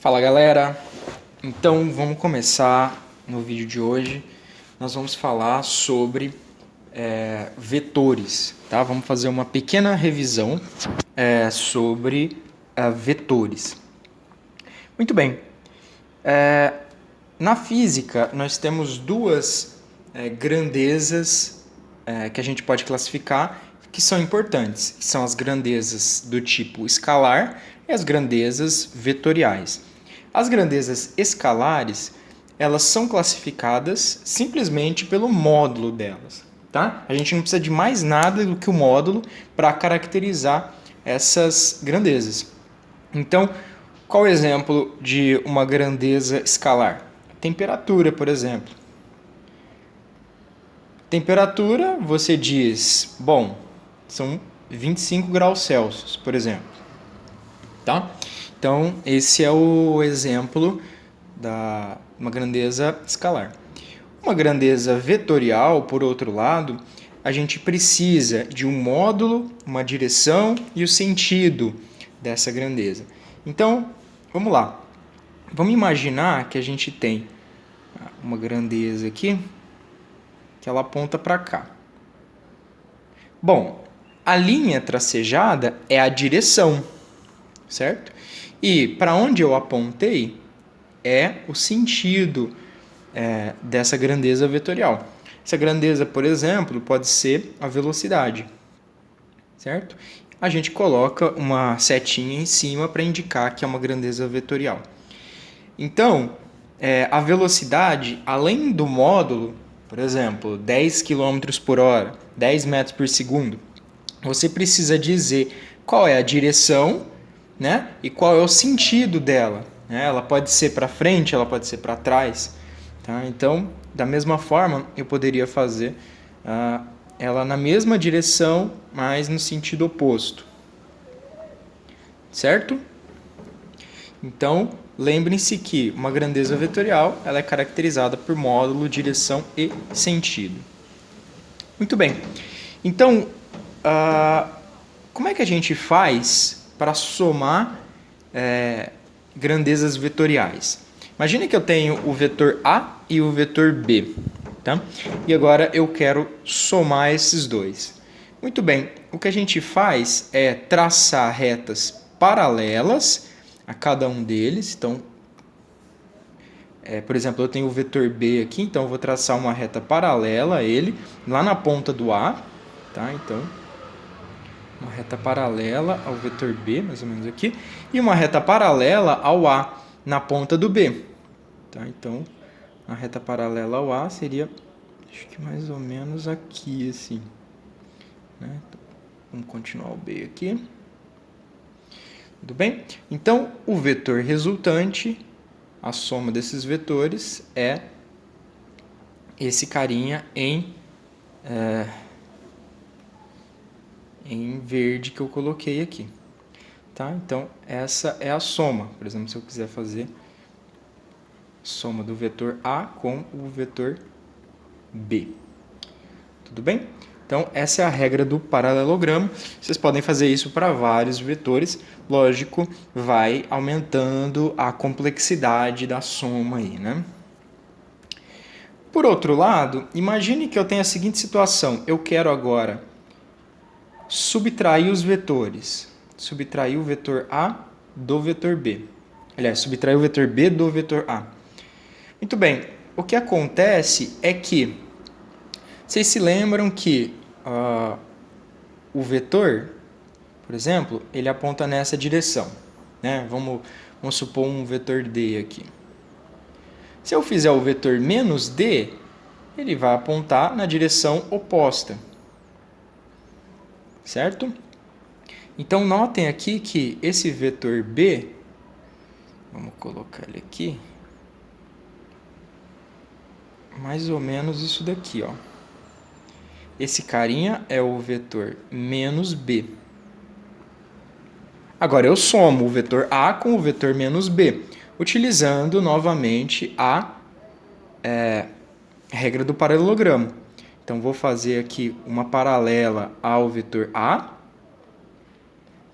Fala galera, então vamos começar no vídeo de hoje. Nós vamos falar sobre vetores, tá? Vamos fazer uma pequena revisão sobre vetores. Muito bem, na física nós temos duas grandezas que a gente pode classificar que são importantes, que são as grandezas do tipo escalar e as grandezas vetoriais. As grandezas escalares, elas são classificadas simplesmente pelo módulo delas, tá? A gente não precisa de mais nada do que o módulo para caracterizar essas grandezas. Então, qual o exemplo de uma grandeza escalar? Temperatura, por exemplo. Temperatura, você diz, bom, são 25 graus Celsius, por exemplo. Tá? Então, esse é o exemplo da uma grandeza escalar. Uma grandeza vetorial, por outro lado, a gente precisa de um módulo, uma direção e o sentido dessa grandeza. Então, vamos lá. Vamos imaginar que a gente tem uma grandeza aqui, que ela aponta para cá. Bom, a linha tracejada é a direção, certo? E para onde eu apontei é o sentido dessa grandeza vetorial. Essa grandeza, por exemplo, pode ser a velocidade, certo? A gente coloca uma setinha em cima para indicar que é uma grandeza vetorial. Então, a velocidade, além do módulo, por exemplo, 10 km por hora, 10 metros por segundo, você precisa dizer qual é a direção, né? E qual é o sentido dela. Né? Ela pode ser para frente, ela pode ser para trás. Tá? Então, da mesma forma, eu poderia fazer ela na mesma direção, mas no sentido oposto. Certo? Então, lembrem-se que uma grandeza vetorial ela é caracterizada por módulo, direção e sentido. Muito bem. Então, como é que a gente faz para somar grandezas vetoriais? Imagine que eu tenho o vetor A e o vetor B. Tá? E agora eu quero somar esses dois. Muito bem. O que a gente faz é traçar retas paralelas a cada um deles. Então, por exemplo, eu tenho o vetor B aqui, então eu vou traçar uma reta paralela a ele, lá na ponta do A. Tá? Então, uma reta paralela ao vetor B, mais ou menos aqui, e uma reta paralela ao A na ponta do B. Tá? Então, a reta paralela ao A seria, acho que mais ou menos aqui, assim. Né? Então, vamos continuar o B aqui. Tudo bem? Então, o vetor resultante, a soma desses vetores, é esse carinha em verde que eu coloquei aqui. Tá? Então, essa é a soma. Por exemplo, se eu quiser fazer soma do vetor A com o vetor B. Tudo bem? Então, essa é a regra do paralelogramo. Vocês podem fazer isso para vários vetores. Lógico, vai aumentando a complexidade da soma aí, né? Por outro lado, imagine que eu tenho a seguinte situação. Eu quero agora subtrair os vetores. Subtrair o vetor A do vetor B. Aliás, subtrair o vetor B do vetor A. Muito bem. O que acontece é que vocês se lembram que o vetor, por exemplo, ele aponta nessa direção. Né? Vamos supor um vetor D aqui. Se eu fizer o vetor menos D, ele vai apontar na direção oposta. Certo? Então, notem aqui que esse vetor B, vamos colocar ele aqui, mais ou menos isso daqui, ó. Esse carinha é o vetor menos B. Agora, eu somo o vetor A com o vetor menos B, utilizando novamente a regra do paralelogramo. Então, vou fazer aqui uma paralela ao vetor A,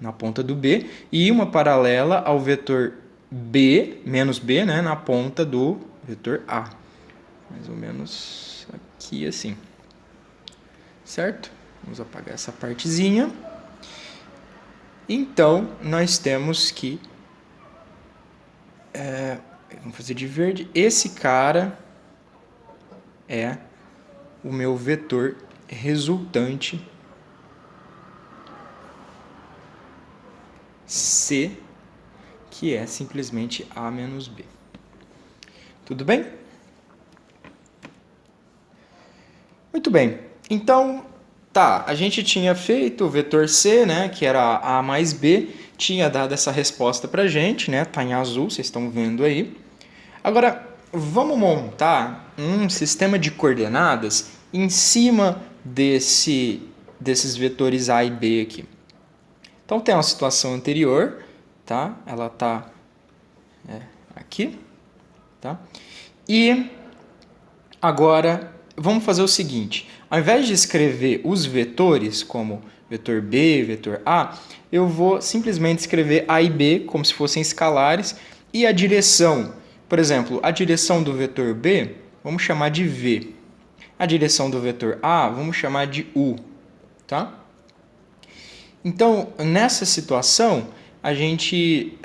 na ponta do B, e uma paralela ao vetor B, menos B, né, na ponta do vetor A. Mais ou menos aqui assim. Certo? Vamos apagar essa partezinha. Então, nós temos que... vamos fazer de verde. Esse cara é o meu vetor resultante C, que é simplesmente A menos B. Tudo bem? Muito bem. Então, tá, a gente tinha feito o vetor C, né, que era A mais B, tinha dado essa resposta pra gente, né, tá em azul, vocês estão vendo aí. Agora, vamos montar um sistema de coordenadas em cima desses vetores A e B aqui. Então, tem uma situação anterior, tá? Ela tá aqui, tá? E agora, vamos fazer o seguinte. Ao invés de escrever os vetores como vetor B, vetor A, eu vou simplesmente escrever A e B como se fossem escalares e a direção. Por exemplo, a direção do vetor B, vamos chamar de V. A direção do vetor A, vamos chamar de U, tá? Então, nessa situação, a gente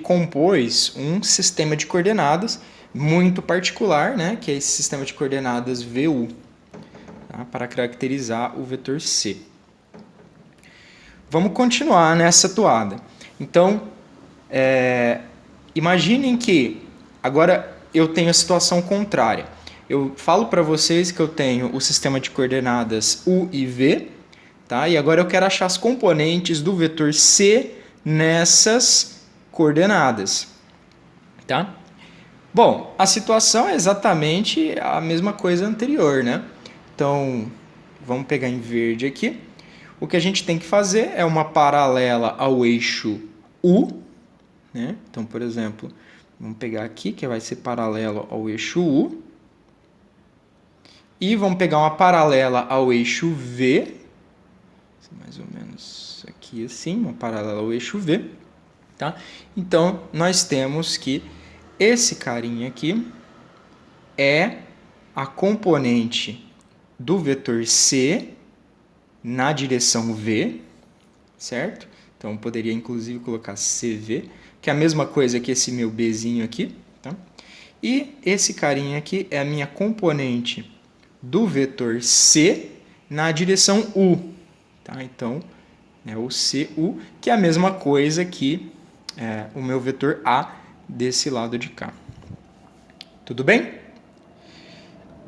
compôs um sistema de coordenadas muito particular, né, que é esse sistema de coordenadas VU, tá, para caracterizar o vetor C. Vamos continuar nessa toada. Então, imaginem que agora eu tenho a situação contrária. Eu falo para vocês que eu tenho o sistema de coordenadas U e V, tá? E agora eu quero achar as componentes do vetor C nessas coordenadas, tá? Bom, a situação é exatamente a mesma coisa anterior, né? Então, vamos pegar em verde aqui. O que a gente tem que fazer é uma paralela ao eixo U, né? Então, por exemplo, vamos pegar aqui, que vai ser paralelo ao eixo U. E vamos pegar uma paralela ao eixo V, mais ou menos aqui assim, uma paralela ao eixo V, tá? Então, nós temos que esse carinha aqui é a componente do vetor C na direção V, certo? Então, eu poderia inclusive colocar CV, que é a mesma coisa que esse meu Bzinho aqui, tá? E esse carinha aqui é a minha componente do vetor C na direção U, tá? Então, é o CU, que é a mesma coisa que o meu vetor A desse lado de cá. Tudo bem?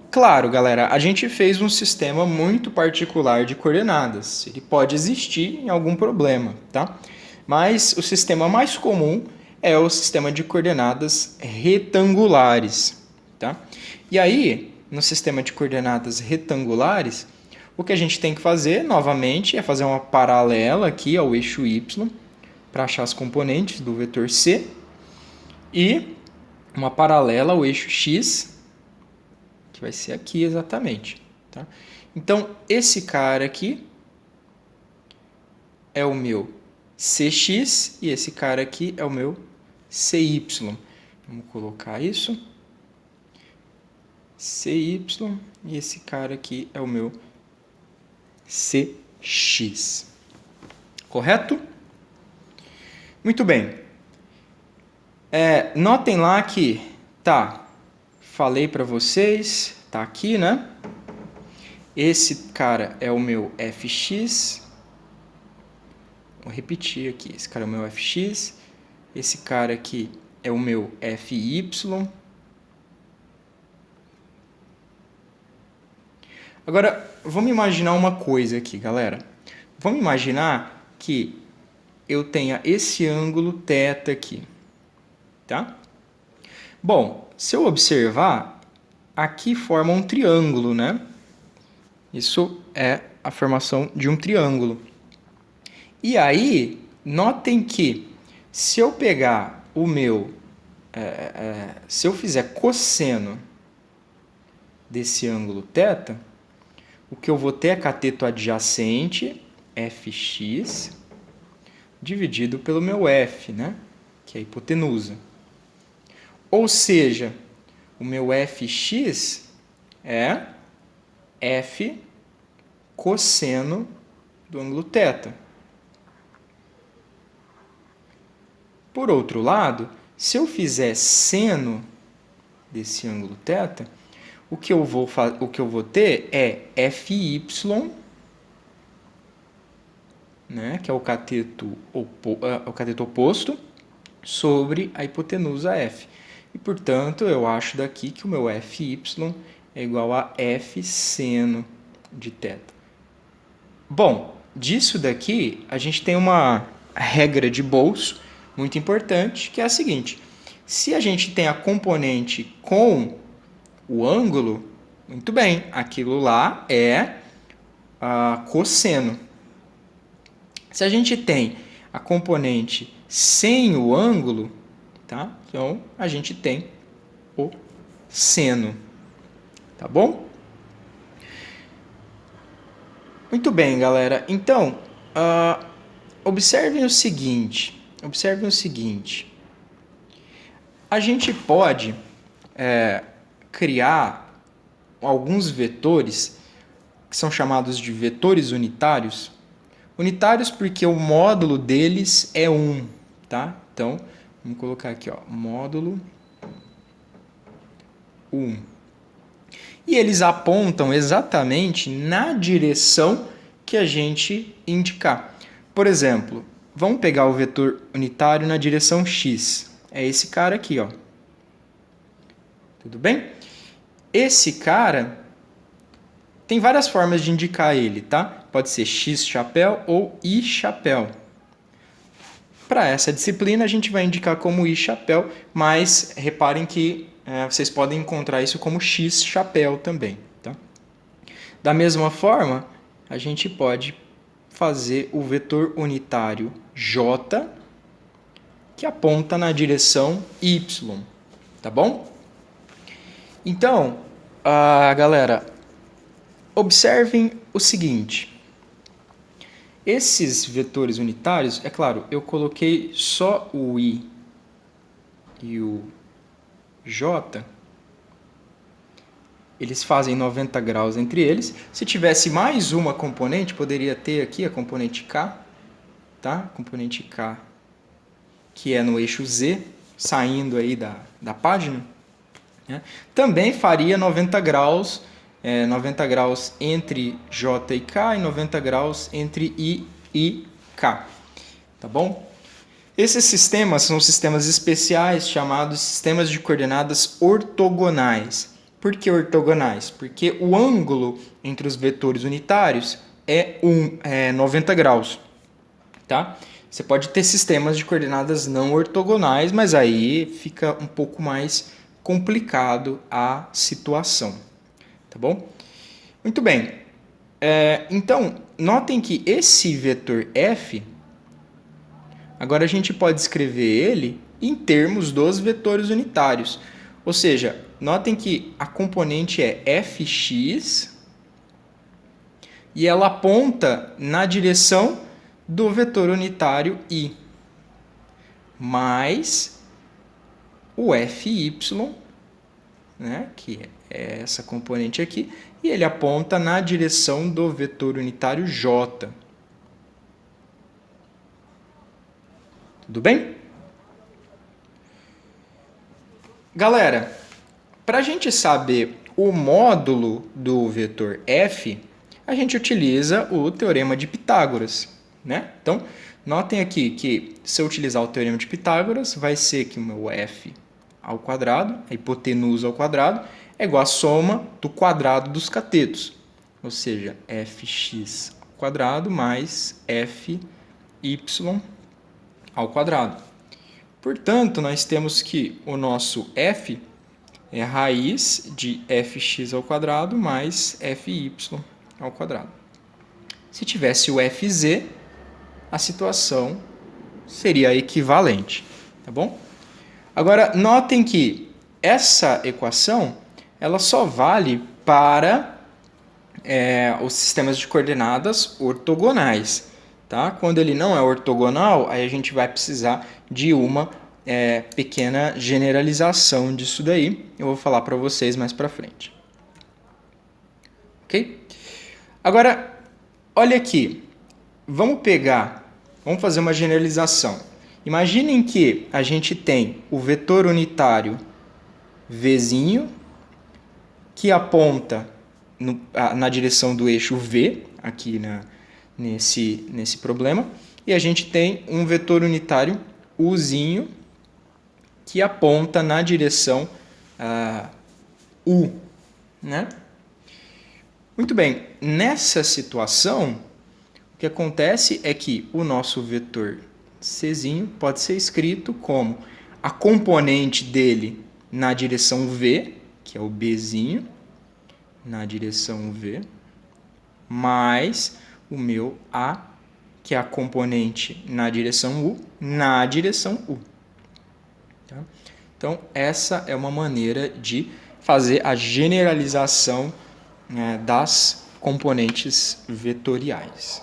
Claro, galera, a gente fez um sistema muito particular de coordenadas. Ele pode existir em algum problema, tá? Mas o sistema mais comum é o sistema de coordenadas retangulares, tá? E aí, no sistema de coordenadas retangulares, o que a gente tem que fazer, novamente, é fazer uma paralela aqui ao eixo Y para achar as componentes do vetor C e uma paralela ao eixo X, que vai ser aqui exatamente, tá? Então, esse cara aqui é o meu CX e esse cara aqui é o meu CY. Vamos colocar isso. CY e esse cara aqui é o meu CX. Correto? Muito bem. Notem lá que, tá, falei para vocês, tá aqui, né? Esse cara é o meu FX. Vou repetir aqui. Esse cara é o meu FX. Esse cara aqui é o meu FY. Agora, vamos imaginar uma coisa aqui, galera. Vamos imaginar que eu tenha esse ângulo θ aqui, tá? Bom, se eu observar, aqui forma um triângulo, né? Isso é a formação de um triângulo. E aí, notem que se eu pegar o meu... se eu fizer cosseno desse ângulo θ, o que eu vou ter é cateto adjacente, fx, dividido pelo meu f, né? que é a hipotenusa. Ou seja, o meu fx é f cosseno do ângulo θ. Por outro lado, se eu fizer seno desse ângulo θ, o que eu vou ter é Fy, né, que é o cateto oposto, sobre a hipotenusa F. E, portanto, eu acho daqui que o meu Fy é igual a F seno de θ. Bom, disso daqui, a gente tem uma regra de bolso muito importante, que é a seguinte. Se a gente tem a componente com o ângulo, muito bem, aquilo lá é cosseno. Se a gente tem a componente sem o ângulo, tá? Então a gente tem o seno, tá bom? Muito bem, galera. Então, observem o seguinte. A gente pode criar alguns vetores que são chamados de vetores unitários. Unitários porque o módulo deles é 1, tá? Então, vamos colocar aqui, ó, módulo 1. E eles apontam exatamente na direção que a gente indicar. Por exemplo, vamos pegar o vetor unitário na direção x. É esse cara aqui, ó. Tudo bem? Esse cara tem várias formas de indicar ele, tá? Pode ser x chapéu ou y chapéu. Para essa disciplina, a gente vai indicar como y chapéu, mas reparem que vocês podem encontrar isso como x chapéu também, tá? Da mesma forma, a gente pode fazer o vetor unitário j, que aponta na direção y, tá bom? Então, galera, observem o seguinte. Esses vetores unitários, é claro, eu coloquei só o i e o j, eles fazem 90 graus entre eles. Se tivesse mais uma componente, poderia ter aqui a componente k, tá? Componente k, que é no eixo z, saindo aí da página, né? Também faria 90 graus, 90 graus entre j e k e 90 graus entre i e k, tá bom? Esses sistemas são sistemas especiais chamados sistemas de coordenadas ortogonais. Por que ortogonais? Porque o ângulo entre os vetores unitários é 90 graus, tá? Você pode ter sistemas de coordenadas não ortogonais, mas aí fica um pouco mais complicado a situação, tá bom? Muito bem. Então, notem que esse vetor f, agora a gente pode escrever ele em termos dos vetores unitários. Ou seja, notem que a componente é fx e ela aponta na direção do vetor unitário i, mais o fy, né, que é essa componente aqui, e ele aponta na direção do vetor unitário j. Tudo bem? Galera, para a gente saber o módulo do vetor f, a gente utiliza o teorema de Pitágoras, né? Então, notem aqui que se eu utilizar o teorema de Pitágoras, vai ser que o meu f ao quadrado, a hipotenusa ao quadrado, é igual à soma do quadrado dos catetos. Ou seja, fx ao quadrado mais fy ao quadrado. Portanto, nós temos que o nosso f é a raiz de fx ao quadrado mais fy ao quadrado. Se tivesse o fz, a situação seria equivalente, tá bom? Agora, notem que essa equação ela só vale para os sistemas de coordenadas ortogonais. Tá? Quando ele não é ortogonal, aí a gente vai precisar de uma pequena generalização disso daí. Eu vou falar para vocês mais para frente. Ok? Agora, olha aqui. Vamos fazer uma generalização. Imaginem que a gente tem o vetor unitário Vzinho, que aponta na direção do eixo V, aqui nesse problema, e a gente tem um vetor unitário Uzinho, que aponta na direção U, né? Muito bem, nessa situação, o que acontece é que o nosso vetor Czinho pode ser escrito como a componente dele na direção V, que é o Bzinho, na direção V, mais o meu A, que é a componente na direção U, na direção U. Tá? Então, essa é uma maneira de fazer a generalização das componentes vetoriais.